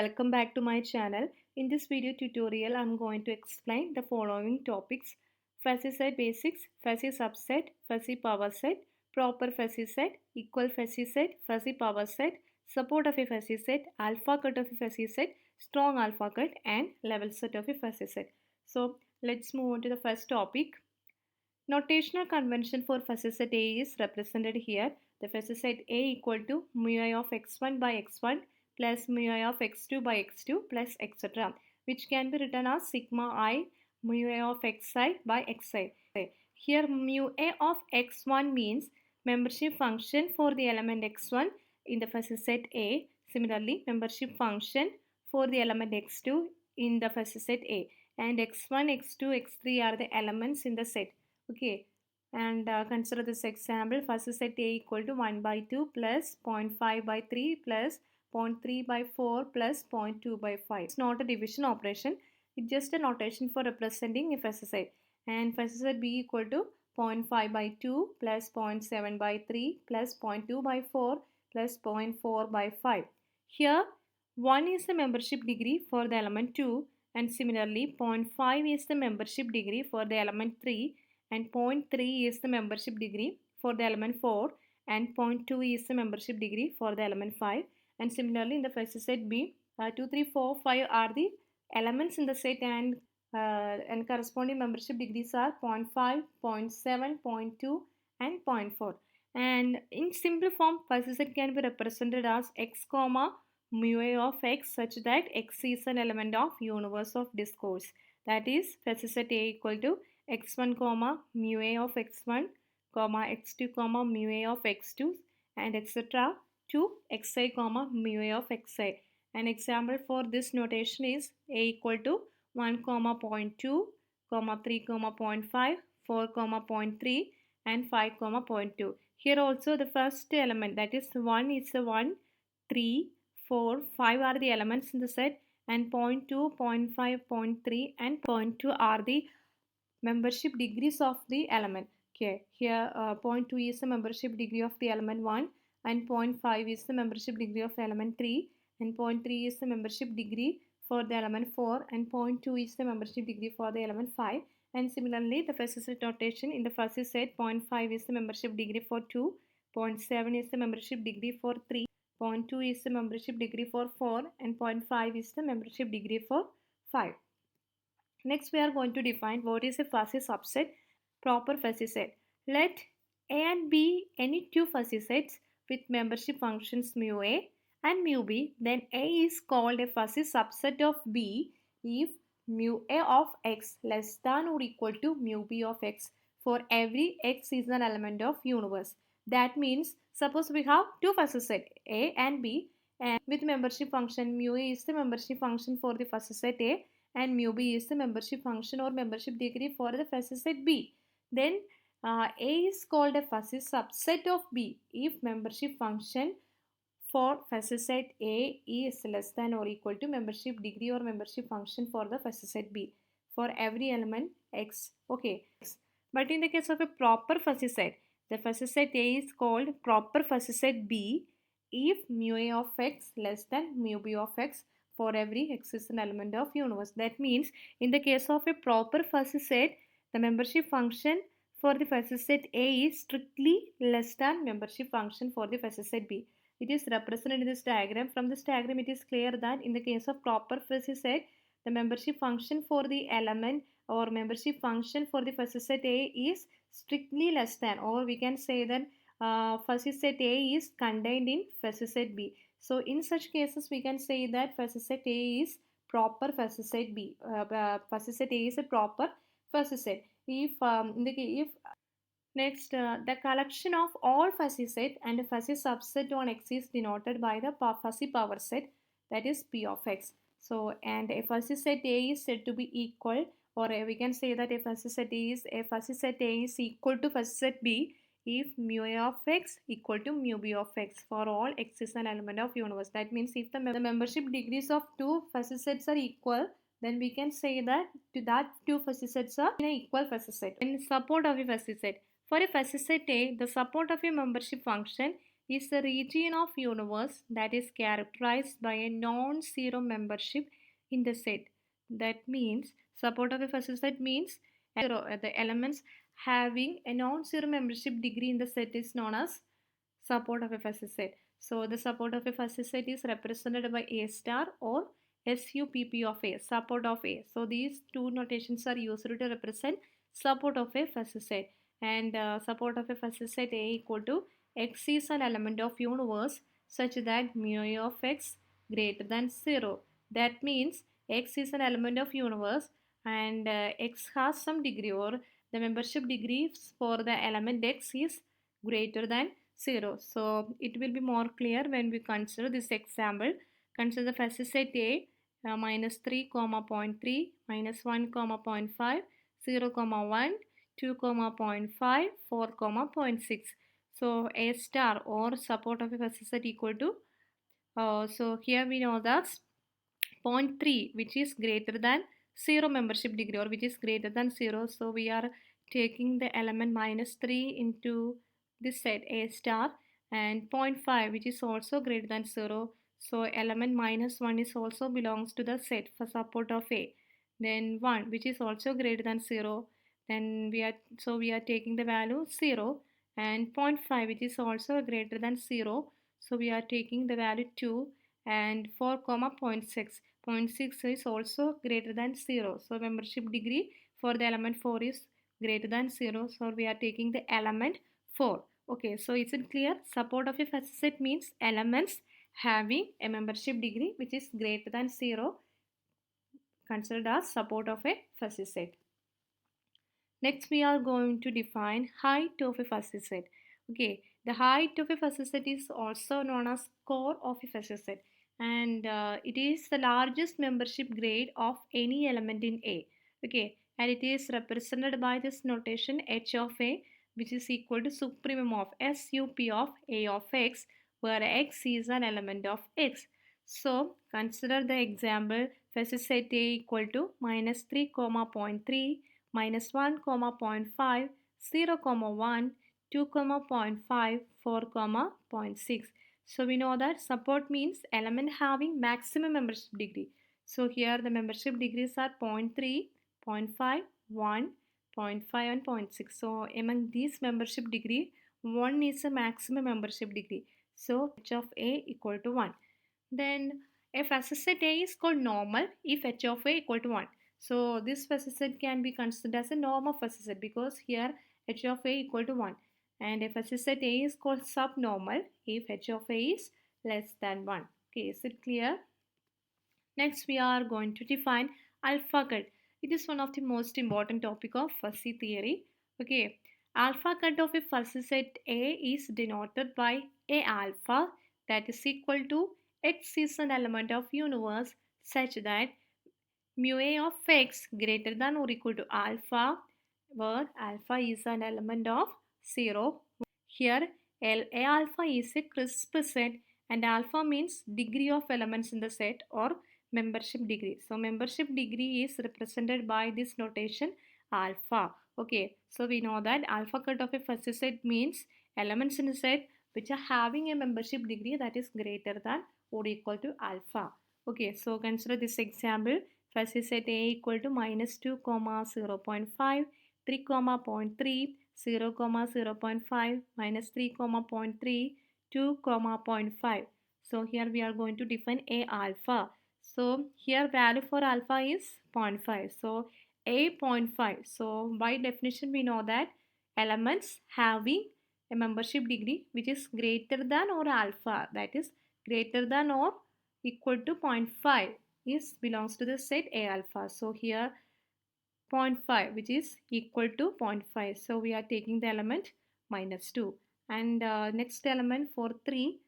Welcome back to my channel. In this video tutorial, I'm going to explain the following topics: fuzzy set basics, fuzzy subset, fuzzy power set, proper fuzzy set, equal fuzzy set, fuzzy power set, support of a fuzzy set, alpha cut of a fuzzy set, strong alpha cut, and level set of a fuzzy set. So let's move on to the first topic. Notational convention for fuzzy set A is represented here. The fuzzy set A equal to mu I of x1 by x1 plus mu I of x2 by x2 plus etc., which can be written as sigma I mu I of xi by xi. Here mu A of x1 means membership function for the element x1 in the fuzzy set A. Similarly, membership function for the element x2 in the fuzzy set A, and x1, x2, x3 are the elements in the set. Okay, and consider this example. Fuzzy set A equal to 1 by 2 plus 0.5 by 3 plus 0.3 by 4 plus 0.2 by 5. It's not a division operation. It's just a notation for representing a fuzzy set. And fuzzy set B equal to 0.5 by 2 plus 0.7 by 3 plus 0.2 by 4 plus 0.4 by 5. Here 1 is the membership degree for the element 2, and similarly 0.5 is the membership degree for the element 3, and 0.3 is the membership degree for the element 4, and 0.2 is the membership degree for the element 5. And similarly in the fuzzy set B, 2, 3, 4, 5 are the elements in the set, and corresponding membership degrees are 0.5, 0.7, 0.2 and 0.4. And in simple form, fuzzy set can be represented as x comma mu I of x, such that x is an element of universe of discourse. That is, fuzzy set A equal to x1 comma mu A of x1 comma x2 comma mu A of x2 and etc. to xi comma mu A of xi. An example for this notation is A equal to 1 comma 0.2 comma 3 comma 0.5, 4 comma 0.3 and 5 comma 0.2. Here also the first element, that is 1 is the 1, 3, 4, 5 are the elements in the set, and 0.2, 0.5, 0.3 and 0.2 are the membership degrees of the element. Okay, here 0.2 is the membership degree of the element 1, and 0.5 is the membership degree of element 3, and 0.3 is the membership degree for the element 4, and 0.2 is the membership degree for the element 5. And similarly, the fuzzy set notation in the fuzzy set, 0.5 is the membership degree for 2, 0.7 is the membership degree for 3, 0.2 is the membership degree for 4, and 0.5 is the membership degree for 5. Next, we are going to define what is a fuzzy subset, proper fuzzy set. Let A and B any two fuzzy sets with membership functions mu A and mu B. Then A is called a fuzzy subset of B if mu A of x less than or equal to mu B of x for every x is an element of universe. That means, suppose we have two fuzzy set A and B, and with membership function mu A is the membership function for the fuzzy set A, and mu B is the membership function or membership degree for the fuzzy set B. Then A is called a fuzzy subset of B if membership function for fuzzy set A is less than or equal to membership degree or membership function for the fuzzy set B for every element x. Okay. But in the case of a proper fuzzy set, the fuzzy set A is called proper fuzzy set B if mu A of x less than mu B of x for every x is an element of universe. That means in the case of a proper fuzzy set, the membership function for the fuzzy set A is strictly less than membership function for the fuzzy set B. It is represented in this diagram. From this diagram, it is clear that in the case of proper fuzzy set, the membership function for the element or membership function for the fuzzy set A is strictly less than, or we can say that fuzzy set A is contained in fuzzy set B. So in such cases, we can say that fuzzy set A is proper fuzzy set B. Fuzzy set A is a proper fuzzy set. If next, the collection of all fuzzy set and a fuzzy subset on X is denoted by the fuzzy power set, that is P of X. So, and a fuzzy set A is said to be equal, or we can say that a fuzzy set A is equal to fuzzy set B if mu A of X equal to mu B of X for all X is an element of universe. That means if the membership degrees of two fuzzy sets are equal, then we can say that two fuzzy sets are in an equal fuzzy set. In support of a fuzzy set, for a fuzzy set A, the support of a membership function is the region of universe that is characterized by a non-zero membership in the set. That means support of a fuzzy set means the elements having a non-zero membership degree in the set is known as support of a fuzzy set. So the support of a fuzzy set is represented by A star or SUPP of A, support of A. So these two notations are used to represent support of a fuzzy set. And support of a fuzzy set A equal to X is an element of universe such that mu A of X greater than 0. That means X is an element of universe and X has some degree, or the membership degree for the element X is greater than 0. So it will be more clear when we consider this example. Consider the fuzzy set A minus 3 comma 0.3 minus 1 comma 0.5 0 comma 1 2 comma 0.5 4 comma 0.6. So A star or support of a fuzzy set equal to so here we know that 0.3 which is greater than 0 membership degree, or which is greater than 0. So we are taking the element minus 3 into this set A star, and 0.5 which is also greater than 0. So element minus 1 is also belongs to the set for support of A. Then 1 which is also greater than 0. Then we are taking the value 0, and 0.5 which is also greater than 0. So we are taking the value 2, and 4 comma 0.6. 0.6 is also greater than 0. So membership degree for the element 4 is greater than 0. So we are taking the element 4. Okay, so is it clear? Support of a fuzzy set means elements having a membership degree which is greater than 0 considered as support of a fuzzy set. Next, we are going to define height of a fuzzy set. Okay, the height of a fuzzy set is also known as core of a fuzzy set, and it is the largest membership grade of any element in A. Okay, and it is represented by this notation H of A, which is equal to supremum of SUP of A of X, where X is an element of X. So consider the example fuzzy set A equal to minus 3 comma 0.3 minus 1 comma 0.5 0 comma 1 2 comma 0.5 4 comma 0.6. So we know that support means element having maximum membership degree. So here the membership degrees are 0.3 0.5 1 0.5 and 0.6. So among these membership degree, 1 is a maximum membership degree. So H of A equal to 1. Then a facet A is called normal if H of A equal to 1. So this facet can be considered as a norm of facet because here H of A equal to 1. And a facet A is called subnormal if H of A is less than 1. Okay, is it clear? Next, we are going to define alpha cut. It is one of the most important topic of fuzzy theory. Okay, alpha cut of a fuzzy set A is denoted by A alpha, that is equal to X is an element of universe such that mu A of X greater than or equal to alpha, where alpha is an element of 0. Here A alpha is a crisp set, and alpha means degree of elements in the set or membership degree. So membership degree is represented by this notation alpha. Okay, so we know that alpha cut of a fuzzy set means elements in a set which are having a membership degree that is greater than or equal to alpha. Okay, so consider this example. Fuzzy set A equal to minus 2 comma 0.5 3 comma 0.3 0 comma 0.5 minus 3 comma 0.3 2 comma 0.5. So here we are going to define A alpha. So here value for alpha is 0.5. So A 0.5. So by definition we know that elements having a membership degree which is greater than or alpha, that is greater than or equal to 0.5 is belongs to the set A alpha. So here 0.5 which is equal to 0.5. So we are taking the element minus 2. And next element for 3,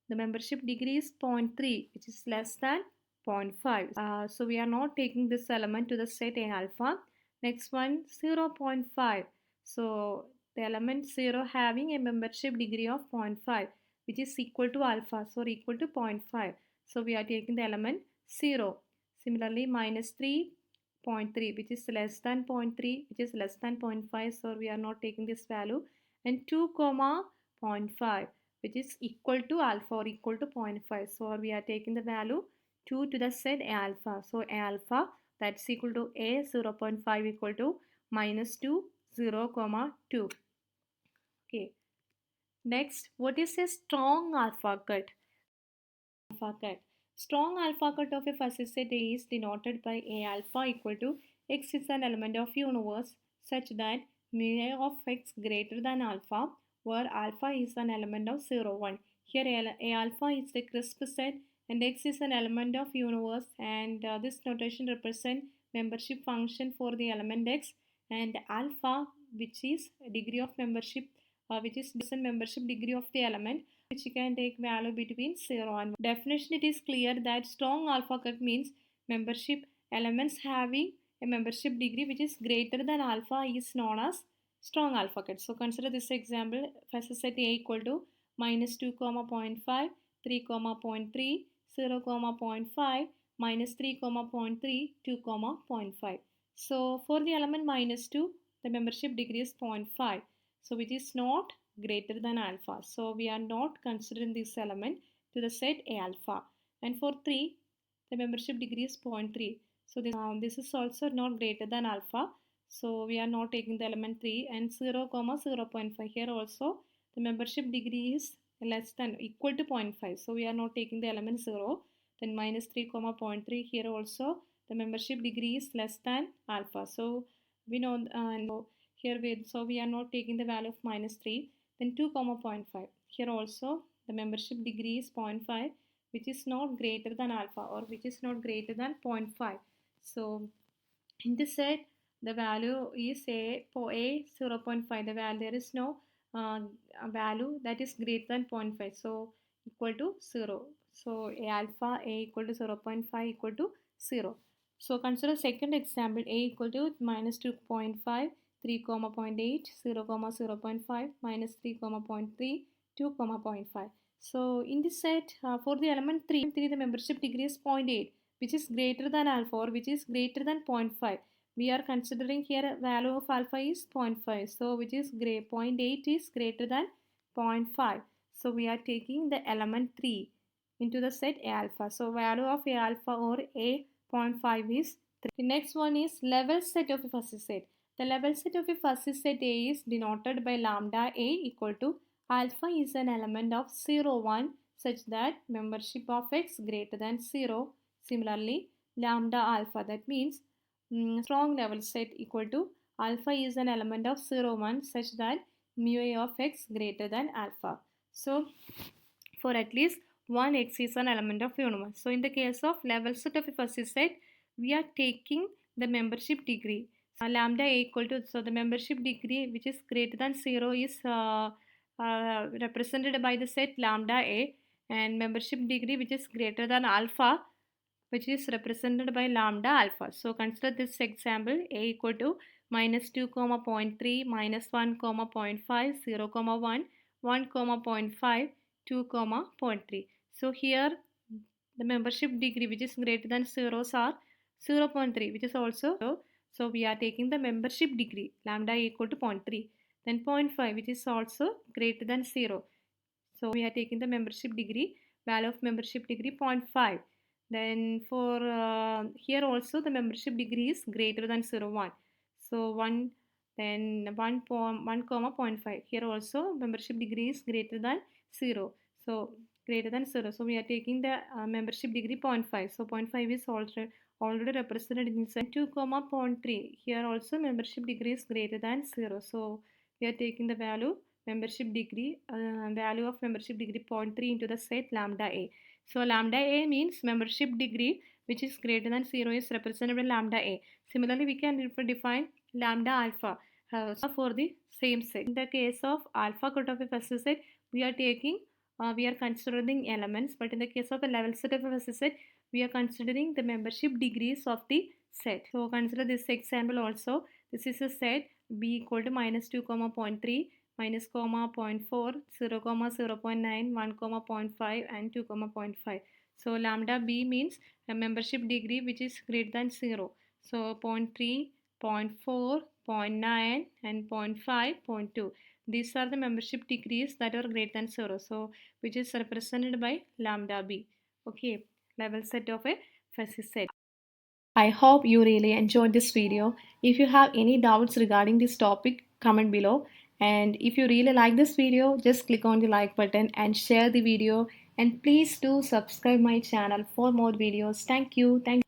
the membership degree is 0.3 which is less than 0.5. So we are not taking this element to the set A alpha. Next one 0.5. So the element 0 having a membership degree of 0.5 which is equal to alpha, so equal to 0.5. So we are taking the element 0. Similarly minus 3.3 which is less than 0.3 which is less than 0.5, so we are not taking this value, and 2 comma 0.5 which is equal to alpha or equal to 0.5. So we are taking the value 2 to the set A alpha. So A alpha, that's equal to A 0.5 equal to minus 2, 0, comma 2. Okay. Next, what is a strong alpha cut? Alpha cut. Strong alpha cut of a fuzzy set A is denoted by A alpha equal to X is an element of universe such that mu A of X greater than alpha, where alpha is an element of 0, 1. Here A alpha is the crisp set and X is an element of universe, and this notation represents membership function for the element X, and alpha, which is degree of membership, which is membership degree of the element, which you can take value between 0 and 1. Definition, it is clear that strong alpha cut means membership elements having a membership degree which is greater than alpha is known as strong alpha cut. So consider this example. First set A equal to minus 2 comma 0.5, 3 comma 0.3, 0 comma 0.5, minus 3 comma 0.3, 2 comma 0.5. So for the element minus 2, the membership degree is 0.5. So which is not greater than alpha. So we are not considering this element to the set A alpha. And for 3, the membership degree is 0.3. So this is also not greater than alpha. So we are not taking the element 3, and 0, 0.5. Here also the membership degree is less than equal to 0.5. So we are not taking the element 0. Then minus 3, 0.3. Here also the membership degree is less than alpha. So we know here we are not taking the value of minus 3. Then 2, 0.5. Here also the membership degree is 0.5, which is not greater than alpha, or which is not greater than 0.5. So in this set, the value is for A 0.5. The value, there is no value that is greater than 0.5. So equal to 0. So A alpha A equal to 0.5 equal to 0. So consider second example. A equal to minus 2.5, 3, 0.8, 0, 0.5, minus 3, 0.3, 2, 0.5. So in this set, for the element 3, the membership degree is 0.8, which is greater than alpha, or which is greater than 0.5. We are considering here a value of alpha is 0.5. So which is 0.8 is greater than 0.5. So we are taking the element 3 into the set A alpha. So value of A alpha or A 0.5 is 3. The next one is level set of a fuzzy set. The level set of a fuzzy set A is denoted by lambda A equal to alpha is an element of 0, 1 such that membership of X greater than 0. Similarly, lambda alpha, that means strong level set equal to alpha is an element of 0, 1 such that mu A of X greater than alpha. So for at least one X is an element of universe. So in the case of level set of a fuzzy set, we are taking the membership degree. Lambda A equal to, so the membership degree which is greater than 0 is represented by the set lambda A, and membership degree which is greater than alpha, which is represented by lambda alpha. So consider this example. A equal to minus 2, 0.3, minus 1, 0.5, 0, 1, 1, 0.5, 2, 0.3. So here the membership degree which is greater than zeros are 0.3, which is also 0. So we are taking the membership degree lambda equal to 0.3. Then 0.5, which is also greater than 0. So we are taking the membership degree, value of membership degree 0.5. Then for here also the membership degree is greater than 0, 1. So 1, then 1, 1, 0.5. Here also membership degree is greater than 0. So greater than 0. So we are taking the membership degree 0.5. So 0.5 is already represented inside 2, 0.3. Here also membership degree is greater than 0. So we are taking the value membership degree, value of membership degree 0.3 into the set lambda A. So lambda A means membership degree which is greater than 0 is represented by lambda A. Similarly, we can define lambda alpha for the same set. In the case of alpha cut of a fuzzy set, we are taking, we are considering elements, but in the case of a level set of a fuzzy set, we are considering the membership degrees of the set. So consider this example also. This is a set B equal to minus 2, 0.3, minus 0.4, 0, 0.9, 1, 0.5 and 2, 0.5. So lambda B means a membership degree which is greater than 0. So 0.3, 0.4, 0.9 and 0.5, 0.2. These are the membership degrees that are greater than 0. So which is represented by lambda b. Okay, level set of a fuzzy set. I hope you really enjoyed this video. If you have any doubts regarding this topic, comment below. And if you really like this video, just click on the like button and share the video. And please do subscribe my channel for more videos. Thank you.